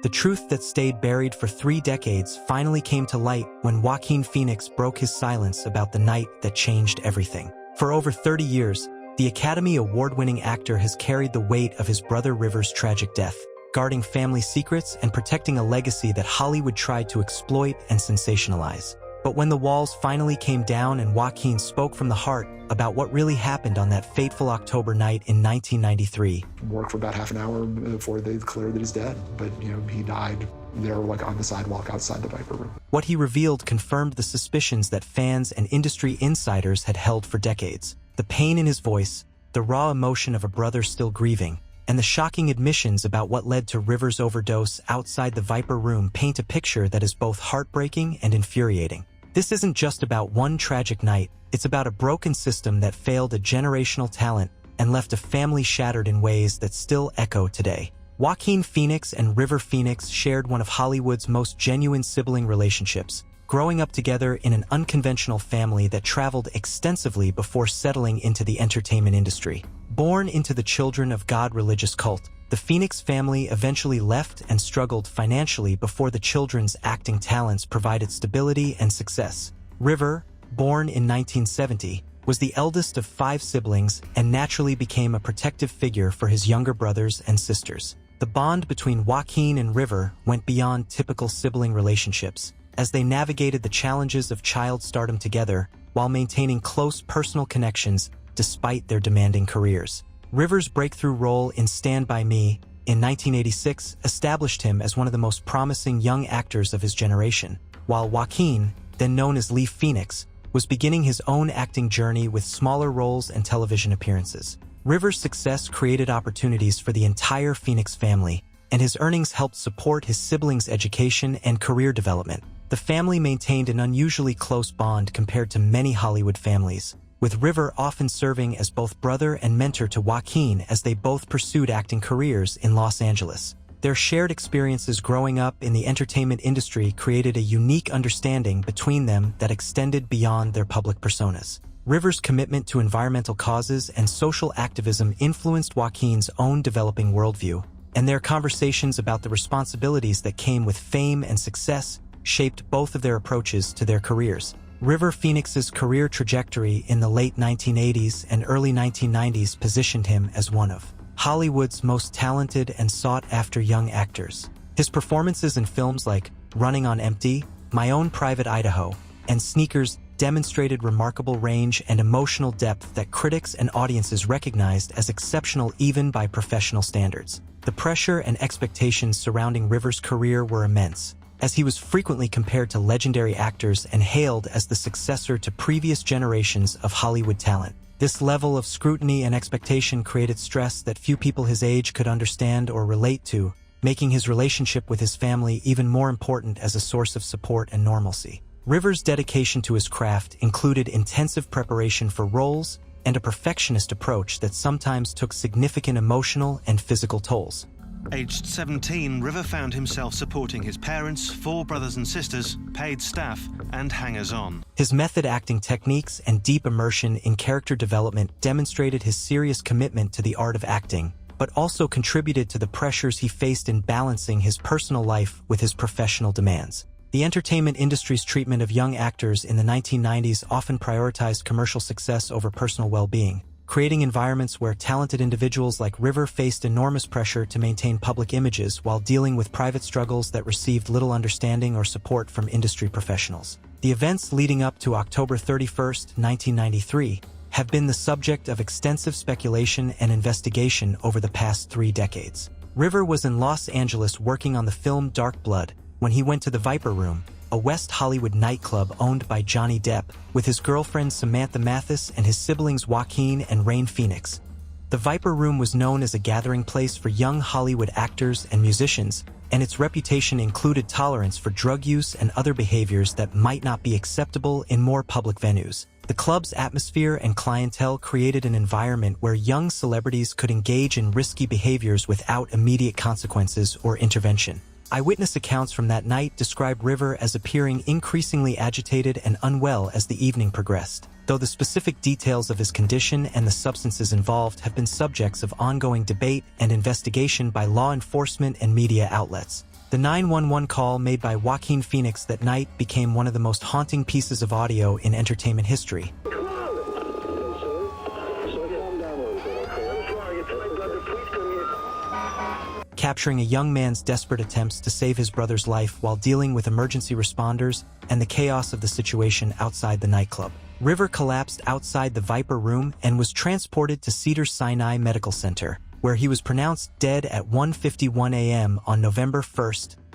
The truth that stayed buried for 3 decades finally came to light when Joaquin Phoenix broke his silence about the night that changed everything. For over 30 years, the Academy Award-winning actor has carried the weight of his brother River's tragic death, guarding family secrets and protecting a legacy that Hollywood tried to exploit and sensationalize. But when the walls finally came down and Joaquin spoke from the heart about what really happened on that fateful October night in 1993. Worked for about half an hour before they declared that he's dead. But, he died there on the sidewalk outside the Viper Room. What he revealed confirmed the suspicions that fans and industry insiders had held for decades. The pain in his voice, the raw emotion of a brother still grieving, and the shocking admissions about what led to River's overdose outside the Viper Room paint a picture that is both heartbreaking and infuriating. This isn't just about one tragic night, it's about a broken system that failed a generational talent and left a family shattered in ways that still echo today. Joaquin Phoenix and River Phoenix shared one of Hollywood's most genuine sibling relationships, growing up together in an unconventional family that traveled extensively before settling into the entertainment industry. Born into the Children of God religious cult, the Phoenix family eventually left and struggled financially before the children's acting talents provided stability and success. River, born in 1970, was the eldest of 5 siblings and naturally became a protective figure for his younger brothers and sisters. The bond between Joaquin and River went beyond typical sibling relationships, as they navigated the challenges of child stardom together while maintaining close personal connections despite their demanding careers. River's breakthrough role in Stand By Me in 1986 established him as one of the most promising young actors of his generation, while Joaquin, then known as Lee Phoenix, was beginning his own acting journey with smaller roles and television appearances. River's success created opportunities for the entire Phoenix family, and his earnings helped support his siblings' education and career development. The family maintained an unusually close bond compared to many Hollywood families, with River often serving as both brother and mentor to Joaquin as they both pursued acting careers in Los Angeles. Their shared experiences growing up in the entertainment industry created a unique understanding between them that extended beyond their public personas. River's commitment to environmental causes and social activism influenced Joaquin's own developing worldview, and their conversations about the responsibilities that came with fame and success shaped both of their approaches to their careers. River Phoenix's career trajectory in the late 1980s and early 1990s positioned him as one of Hollywood's most talented and sought-after young actors. His performances in films like Running on Empty, My Own Private Idaho, and Sneakers demonstrated remarkable range and emotional depth that critics and audiences recognized as exceptional even by professional standards. The pressure and expectations surrounding River's career were immense, as he was frequently compared to legendary actors and hailed as the successor to previous generations of Hollywood talent. This level of scrutiny and expectation created stress that few people his age could understand or relate to, making his relationship with his family even more important as a source of support and normalcy. River's dedication to his craft included intensive preparation for roles and a perfectionist approach that sometimes took significant emotional and physical tolls. Aged 17, River found himself supporting his parents, 4 brothers and sisters, paid staff, and hangers-on. His method acting techniques and deep immersion in character development demonstrated his serious commitment to the art of acting, but also contributed to the pressures he faced in balancing his personal life with his professional demands. The entertainment industry's treatment of young actors in the 1990s often prioritized commercial success over personal well-being, creating environments where talented individuals like River faced enormous pressure to maintain public images while dealing with private struggles that received little understanding or support from industry professionals. The events leading up to October 31, 1993, have been the subject of extensive speculation and investigation over the past 3 decades. River was in Los Angeles working on the film Dark Blood when he went to the Viper Room, a West Hollywood nightclub owned by Johnny Depp, with his girlfriend Samantha Mathis and his siblings Joaquin and Rain Phoenix. The Viper Room was known as a gathering place for young Hollywood actors and musicians, and its reputation included tolerance for drug use and other behaviors that might not be acceptable in more public venues. The club's atmosphere and clientele created an environment where young celebrities could engage in risky behaviors without immediate consequences or intervention. Eyewitness accounts from that night describe River as appearing increasingly agitated and unwell as the evening progressed, though the specific details of his condition and the substances involved have been subjects of ongoing debate and investigation by law enforcement and media outlets. The 911 call made by Joaquin Phoenix that night became one of the most haunting pieces of audio in entertainment history. Capturing a young man's desperate attempts to save his brother's life while dealing with emergency responders and the chaos of the situation outside the nightclub. River collapsed outside the Viper Room and was transported to Cedars-Sinai Medical Center, where he was pronounced dead at 1:51 a.m. on November 1,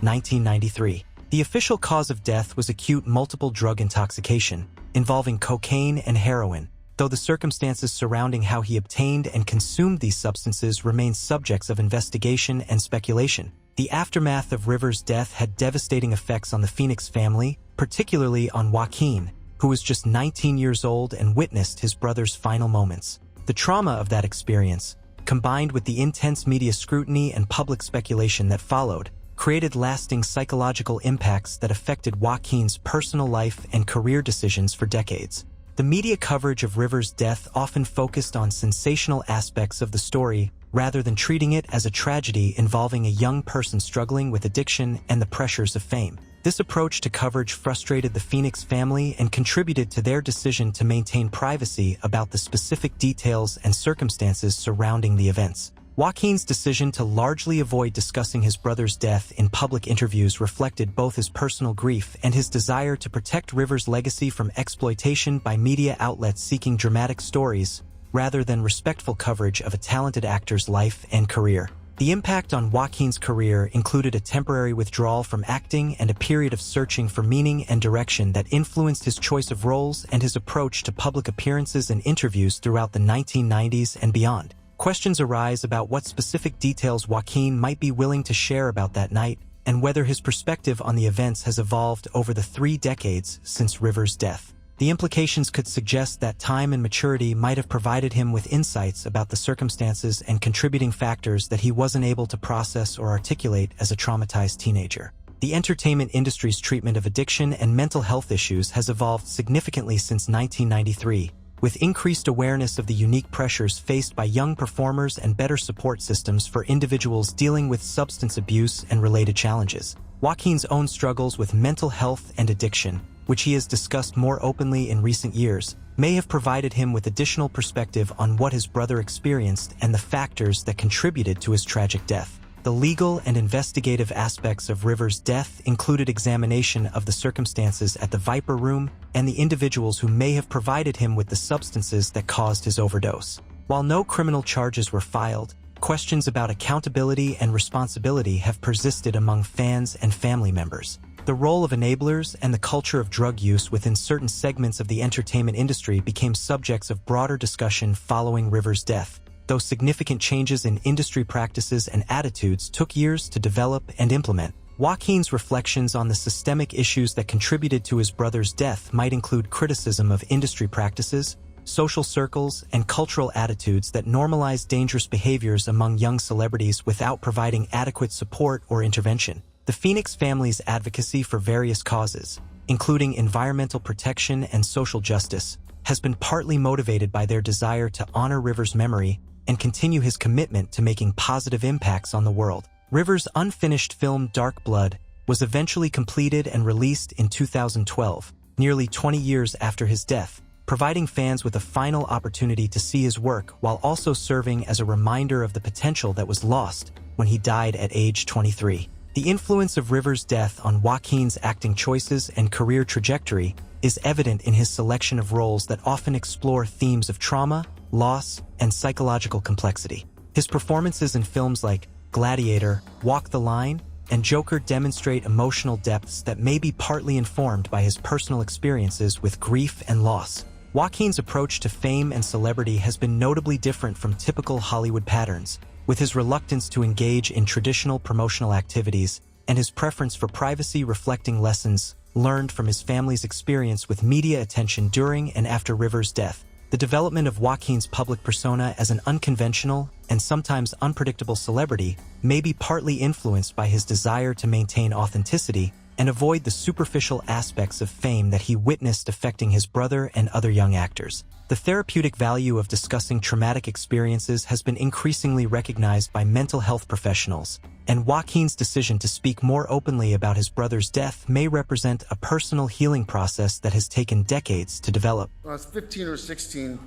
1993. The official cause of death was acute multiple drug intoxication, involving cocaine and heroin, though the circumstances surrounding how he obtained and consumed these substances remain subjects of investigation and speculation. The aftermath of River's death had devastating effects on the Phoenix family, particularly on Joaquin, who was just 19 years old and witnessed his brother's final moments. The trauma of that experience, combined with the intense media scrutiny and public speculation that followed, created lasting psychological impacts that affected Joaquin's personal life and career decisions for decades. The media coverage of River's death often focused on sensational aspects of the story rather than treating it as a tragedy involving a young person struggling with addiction and the pressures of fame. This approach to coverage frustrated the Phoenix family and contributed to their decision to maintain privacy about the specific details and circumstances surrounding the events. Joaquin's decision to largely avoid discussing his brother's death in public interviews reflected both his personal grief and his desire to protect River's legacy from exploitation by media outlets seeking dramatic stories, rather than respectful coverage of a talented actor's life and career. The impact on Joaquin's career included a temporary withdrawal from acting and a period of searching for meaning and direction that influenced his choice of roles and his approach to public appearances and interviews throughout the 1990s and beyond. Questions arise about what specific details Joaquin might be willing to share about that night, and whether his perspective on the events has evolved over the 3 decades since River's death. The implications could suggest that time and maturity might have provided him with insights about the circumstances and contributing factors that he wasn't able to process or articulate as a traumatized teenager. The entertainment industry's treatment of addiction and mental health issues has evolved significantly since 1993, with increased awareness of the unique pressures faced by young performers and better support systems for individuals dealing with substance abuse and related challenges. Joaquin's own struggles with mental health and addiction, which he has discussed more openly in recent years, may have provided him with additional perspective on what his brother experienced and the factors that contributed to his tragic death. The legal and investigative aspects of River's death included examination of the circumstances at the Viper Room and the individuals who may have provided him with the substances that caused his overdose. While no criminal charges were filed, questions about accountability and responsibility have persisted among fans and family members. The role of enablers and the culture of drug use within certain segments of the entertainment industry became subjects of broader discussion following River's death, though significant changes in industry practices and attitudes took years to develop and implement. Joaquin's reflections on the systemic issues that contributed to his brother's death might include criticism of industry practices, social circles, and cultural attitudes that normalize dangerous behaviors among young celebrities without providing adequate support or intervention. The Phoenix family's advocacy for various causes, including environmental protection and social justice, has been partly motivated by their desire to honor River's memory and continue his commitment to making positive impacts on the world. River's unfinished film Dark Blood was eventually completed and released in 2012, nearly 20 years after his death, providing fans with a final opportunity to see his work while also serving as a reminder of the potential that was lost when he died at age 23. The influence of River's death on Joaquin's acting choices and career trajectory is evident in his selection of roles that often explore themes of trauma, loss, and psychological complexity. His performances in films like Gladiator, Walk the Line, and Joker demonstrate emotional depths that may be partly informed by his personal experiences with grief and loss. Joaquin's approach to fame and celebrity has been notably different from typical Hollywood patterns, with his reluctance to engage in traditional promotional activities and his preference for privacy reflecting lessons learned from his family's experience with media attention during and after River's death. The development of Joaquin's public persona as an unconventional and sometimes unpredictable celebrity may be partly influenced by his desire to maintain authenticity and avoid the superficial aspects of fame that he witnessed affecting his brother and other young actors. The therapeutic value of discussing traumatic experiences has been increasingly recognized by mental health professionals, and Joaquin's decision to speak more openly about his brother's death may represent a personal healing process that has taken decades to develop. When I was 15 or 16,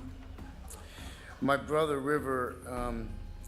my brother River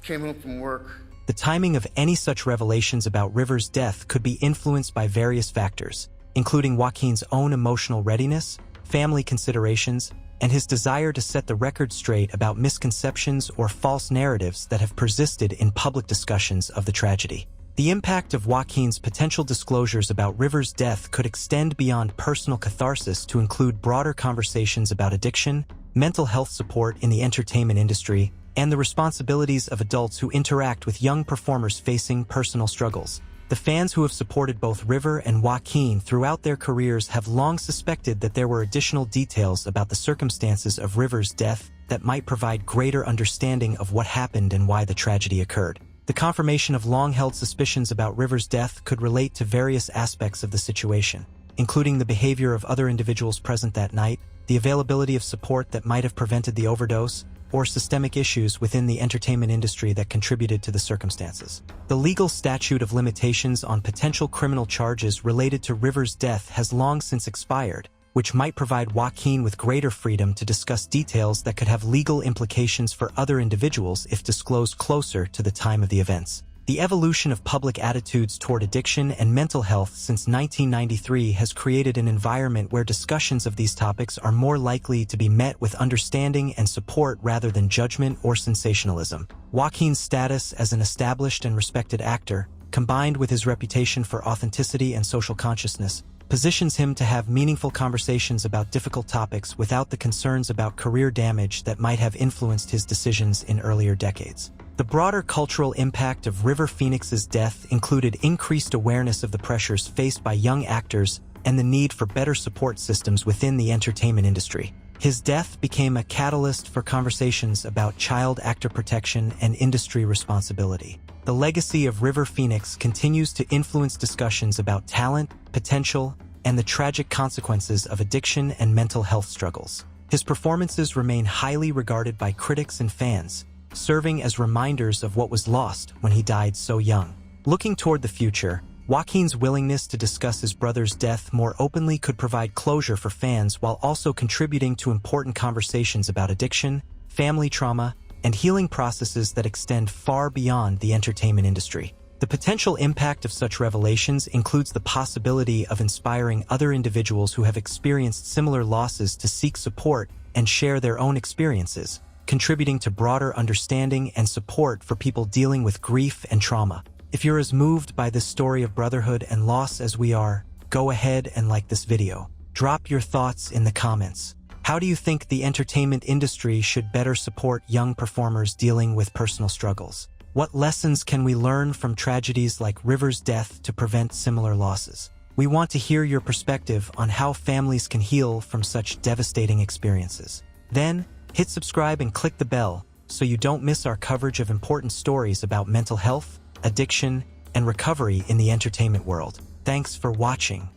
came home from work. The timing of any such revelations about River's death could be influenced by various factors, including Joaquin's own emotional readiness, family considerations, and his desire to set the record straight about misconceptions or false narratives that have persisted in public discussions of the tragedy. The impact of Joaquin's potential disclosures about River's death could extend beyond personal catharsis to include broader conversations about addiction, mental health support in the entertainment industry, and the responsibilities of adults who interact with young performers facing personal struggles. The fans who have supported both River and Joaquin throughout their careers have long suspected that there were additional details about the circumstances of River's death that might provide greater understanding of what happened and why the tragedy occurred. The confirmation of long-held suspicions about River's death could relate to various aspects of the situation, including the behavior of other individuals present that night, the availability of support that might have prevented the overdose, or systemic issues within the entertainment industry that contributed to the circumstances. The legal statute of limitations on potential criminal charges related to River's death has long since expired, which might provide Joaquin with greater freedom to discuss details that could have legal implications for other individuals if disclosed closer to the time of the events. The evolution of public attitudes toward addiction and mental health since 1993 has created an environment where discussions of these topics are more likely to be met with understanding and support rather than judgment or sensationalism. Joaquin's status as an established and respected actor, combined with his reputation for authenticity and social consciousness, positions him to have meaningful conversations about difficult topics without the concerns about career damage that might have influenced his decisions in earlier decades. The broader cultural impact of River Phoenix's death included increased awareness of the pressures faced by young actors and the need for better support systems within the entertainment industry. His death became a catalyst for conversations about child actor protection and industry responsibility. The legacy of River Phoenix continues to influence discussions about talent, potential, and the tragic consequences of addiction and mental health struggles. His performances remain highly regarded by critics and fans, serving as reminders of what was lost when he died so young. Looking toward the future, Joaquin's willingness to discuss his brother's death more openly could provide closure for fans while also contributing to important conversations about addiction, family trauma, and healing processes that extend far beyond the entertainment industry. The potential impact of such revelations includes the possibility of inspiring other individuals who have experienced similar losses to seek support and share their own experiences, contributing to broader understanding and support for people dealing with grief and trauma. If you're as moved by this story of brotherhood and loss as we are, go ahead and like this video. Drop your thoughts in the comments. How do you think the entertainment industry should better support young performers dealing with personal struggles? What lessons can we learn from tragedies like River's death to prevent similar losses? We want to hear your perspective on how families can heal from such devastating experiences. Then, hit subscribe and click the bell so you don't miss our coverage of important stories about mental health, addiction, and recovery in the entertainment world. Thanks for watching.